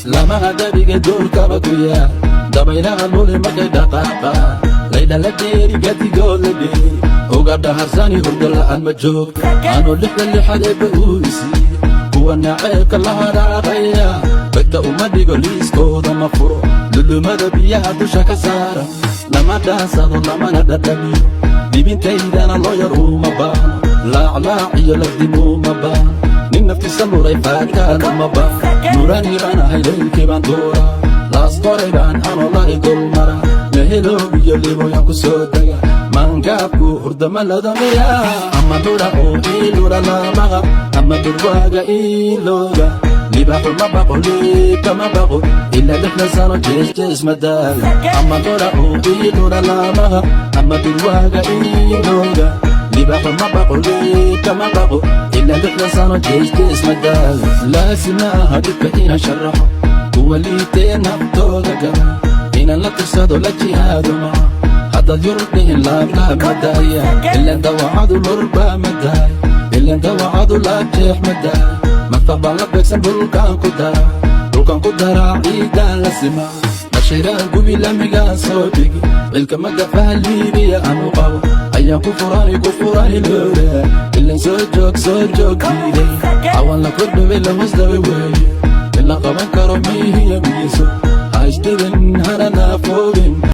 lama hadabiga duurka bakuya dabaylaha lule markay dhaqaaqa layda la dheeri gadigoo la dheeri ugadha harsani hurda la'aan ma joog anoo lixda lixad eebba uu isiiye kuwa naceebka la hadhaaqaya bagta uma dhigo liiskooda ma furo lulumada biyaha dusha ka saara lama dhaasado lamana dhadhamiyo dibintaydana loo yar uma baano laaclaac iyo lafdimu ma baano nin naftiisa luray faadkaana ma baano nuraniranahay leylkii baan duuraa laas qoray baan anoo lari dulmara meheloob iyo liboyan ku soo dega maangaabku hurdama ladamiya ama lura oo ii lura lamaqa ama durwaaga ii looga libaxu ma baqo liibka ma baqo ila lixda sano jees madaaga ama lura oo ii lura lamaqa ama durwaaga ii looga libaxu ma baqo liibka ma baqo ila lixda sano jees madaaga laasima aha dhibka inaan sharaxo kuwa liitee naftooda gaba inaan la tirsado la jihaado maca haddaad yurub dhihin laablaab madaaya ilan dawacadu lurba madaaya ilan dawacadu laabjeex madaaya marfaq baan la beegsan dhulkaan ku daraa ciidaan la simaa nashayraan gubi lamigaan soo dhigi cilka magafaha liibiya aanu qabo ayaan ku furani loora ilan soo joog diiday cawan la kordhaway la hosdaway weeye in la qaban karo miihiya miiso ha isdhibin hana naafoobin